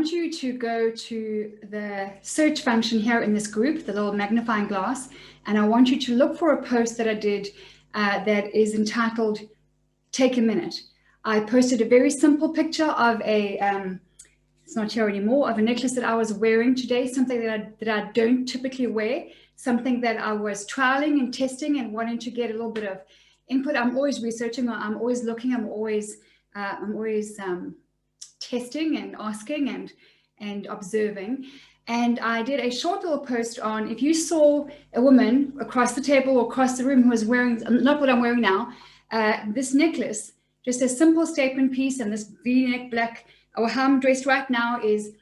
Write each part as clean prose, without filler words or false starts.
want you to go to the search function here in this group, the little magnifying glass, and I want you to look for a post that I did that is entitled Take a Minute. I posted a very simple picture of a, it's not here anymore, of a necklace that I was wearing today, something that I don't typically wear, something that I was trialing and testing and wanting to get a little bit of input. I'm always researching, I'm always looking, I'm always testing and asking and observing. And I did a short little post on, if you saw a woman across the table or across the room who was wearing, not what I'm wearing now, this necklace, just a simple statement piece, and this V-neck black, or how I'm dressed right now is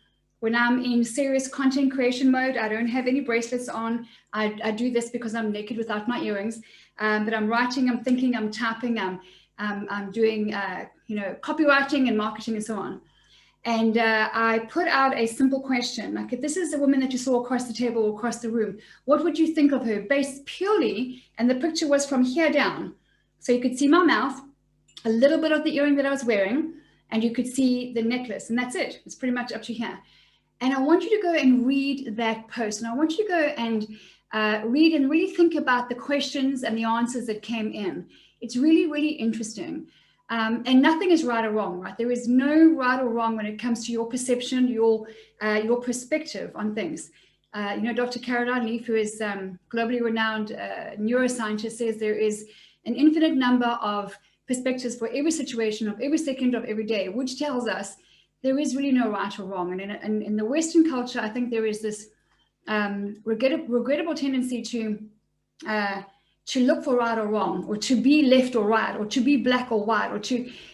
when I'm in serious content creation mode. I don't have any bracelets on. I do this because I'm naked without my earrings, but I'm writing, I'm thinking, I'm typing, I'm doing copywriting and marketing and so on. And I put out a simple question, like, if this is the woman that you saw across the table or across the room, what would you think of her based purely, and the picture was from here down. So you could see my mouth, a little bit of the earring that I was wearing, and you could see the necklace, and that's it. It's pretty much up to here. And I want you to go and read that post, and I want you to go and read and really think about the questions and the answers that came in. It's really, really interesting. And nothing is right or wrong, right? There is no right or wrong when it comes to your perception, your perspective on things. Dr. Caroline Leaf, who is globally renowned neuroscientist, says there is an infinite number of perspectives for every situation of every second of every day, which tells us there is really no right or wrong. And in the Western culture, I think there is this regrettable tendency to look for right or wrong, or to be left or right, or to be black or white,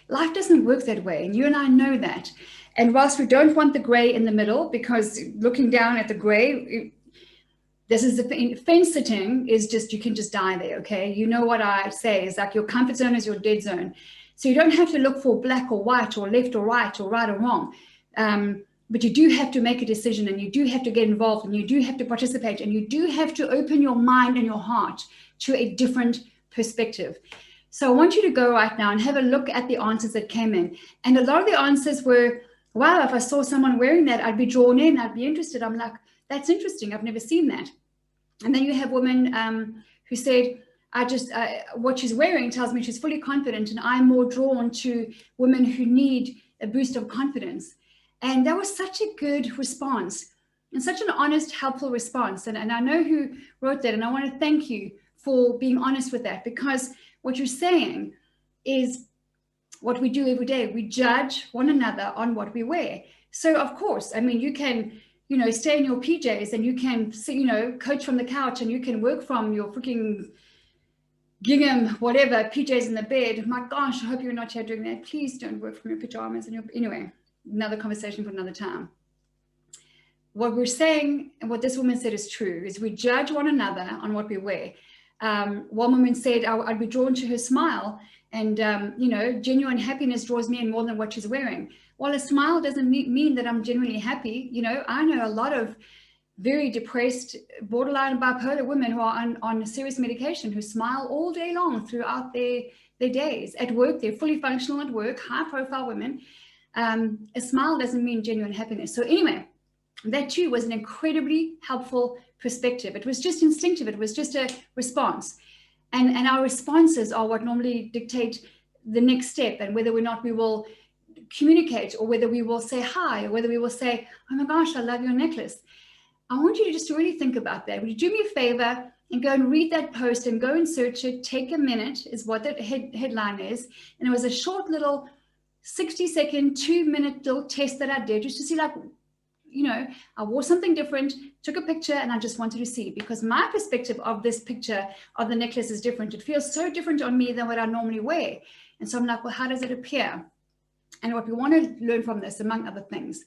life doesn't work that way. And you and I know that. And whilst we don't want the gray in the middle, because looking down at the gray, this is the fence sitting is just, you can just die there, okay? You know what I say is like your comfort zone is your dead zone. So you don't have to look for black or white or left or right or right or wrong. But you do have to make a decision, and you do have to get involved, and you do have to participate, and you do have to open your mind and your heart to a different perspective. So I want you to go right now and have a look at the answers that came in. And a lot of the answers were, wow, if I saw someone wearing that, I'd be drawn in, I'd be interested. I'm like, that's interesting, I've never seen that. And then you have women who said, what she's wearing tells me she's fully confident, and I'm more drawn to women who need a boost of confidence. And that was such a good response, and such an honest, helpful response. And I know who wrote that, and I want to thank you for being honest with that, because what you're saying is what we do every day. We judge one another on what we wear. So of course, I mean, you can, stay in your PJs, and you can, coach from the couch, and you can work from your freaking gingham, whatever, PJs in the bed. My gosh, I hope you're not here doing that. Please don't work from your pajamas. Anyway, another conversation for another time. What we're saying, and what this woman said is true, is we judge one another on what we wear. One woman said, I'd be drawn to her smile, and genuine happiness draws me in more than what she's wearing. Well, a smile doesn't mean that I'm genuinely happy. I know a lot of very depressed, borderline bipolar women who are on serious medication, who smile all day long throughout their days. At work, they're fully functional at work, high profile women. A smile doesn't mean genuine happiness. So anyway, that too was an incredibly helpful perspective. It was just instinctive. It was just a response. And our responses are what normally dictate the next step, and whether or not we will communicate, or whether we will say hi, or whether we will say, oh my gosh, I love your necklace. I want you to just really think about that. Would you do me a favor and go and read that post and go and search it? Take a minute is what that headline is. And it was a short little 60-second, 2-minute little test that I did, just to see, like, I wore something different, took a picture, and I just wanted to see, because my perspective of this picture of the necklace is different. It feels so different on me than what I normally wear. And so I'm like, well, how does it appear? And what we want to learn from this, among other things,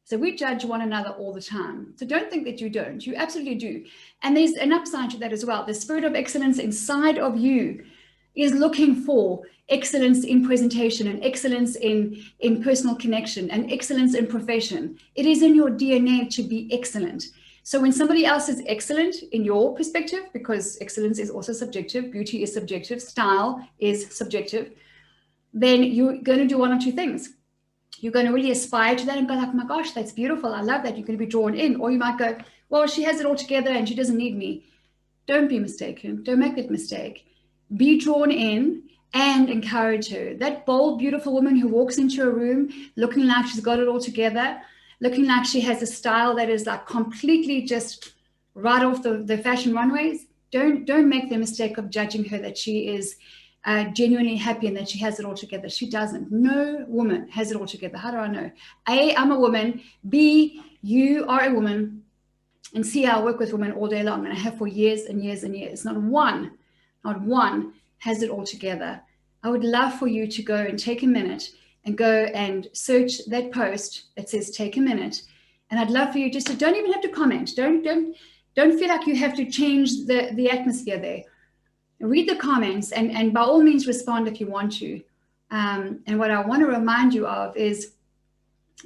so we judge one another all the time. So don't think that you don't. You absolutely do. And there's an upside to that as well. The spirit of excellence inside of you is looking for excellence in presentation, and excellence in personal connection, and excellence in profession. It is in your DNA to be excellent. So when somebody else is excellent in your perspective, because excellence is also subjective, beauty is subjective, style is subjective, then you're going to do one or two things. you're going to really aspire to that and go like, oh my gosh, that's beautiful. I love that. You're going to be drawn in. Or you might go, well, she has it all together and she doesn't need me. Don't be mistaken. Don't make that mistake. Be drawn in and encourage her. That bold, beautiful woman who walks into a room looking like she's got it all together, looking like she has a style that is like completely just right off the fashion runways. Don't make the mistake of judging her that she is genuinely happy and that she has it all together. She doesn't. No woman has it all together. How do I know? A, I'm a woman. B, you are a woman. And C, I work with women all day long, and I have for years and years and years. Not one has it all together. I would love for you to go and take a minute and go and search that post that says take a minute. And I'd love for you just to, don't even have to comment. Don't feel like you have to change the atmosphere there. Read the comments and by all means respond if you want to. And what I want to remind you of is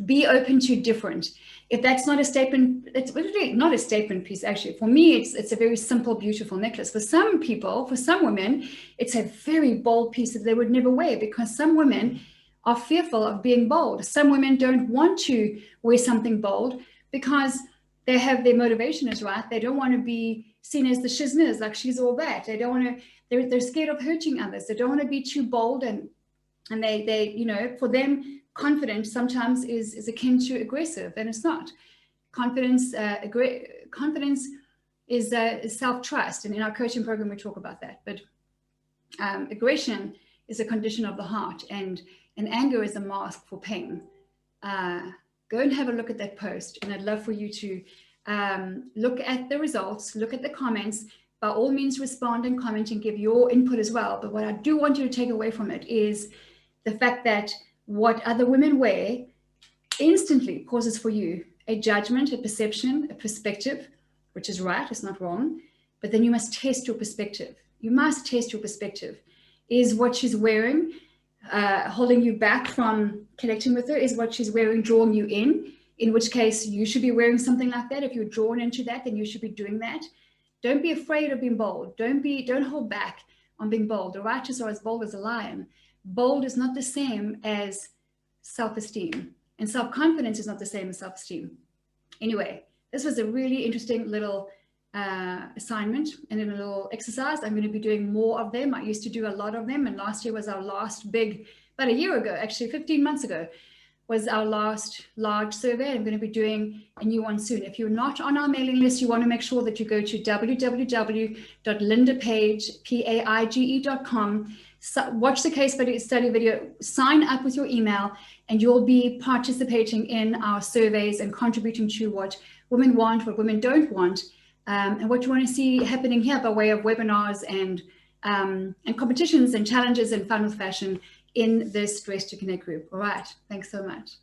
be open to different. If that's not a statement, it's really not a statement piece, actually. For me, it's a very simple, beautiful necklace. For some people, for some women, it's a very bold piece that they would never wear, because some women are fearful of being bold. Some women don't want to wear something bold because they have their motivation is right. They don't want to be seen as the shizness, like she's all that. They don't want to, they're scared of hurting others. They don't want to be too bold, and they you know, for them, confidence sometimes is akin to aggressive, and it's not. Confidence is self-trust, and in our coaching program we talk about that. But aggression is a condition of the heart, and anger is a mask for pain. Go and have a look at that post, and I'd love for you to look at the results, look at the comments. By all means, respond and comment and give your input as well. But what I do want you to take away from it is the fact that what other women wear instantly causes for you a judgment, a perception, a perspective, which is right, it's not wrong. But then you must test your perspective. You must test your perspective. Is what she's wearing holding you back from connecting with her? Is what she's wearing drawing you in which case you should be wearing something like that? If you're drawn into that, then you should be doing that. Don't be afraid of being bold. Don't hold back on being bold. The righteous are as bold as a lion. Bold is not the same as self-esteem, and self-confidence is not the same as self-esteem. Anyway, this was a really interesting little assignment and a little exercise. I'm going to be doing more of them. I used to do a lot of them, and last year was our last big, about a year ago, actually 15 months ago, was our last large survey. I'm going to be doing a new one soon. If you're not on our mailing list, you want to make sure that you go to www.lindapage.com. So watch the case study video, sign up with your email, and you'll be participating in our surveys and contributing to what women want, what women don't want, and what you want to see happening here by way of webinars and competitions and challenges and fun with fashion in this Dress to Connect group. All right, thanks so much.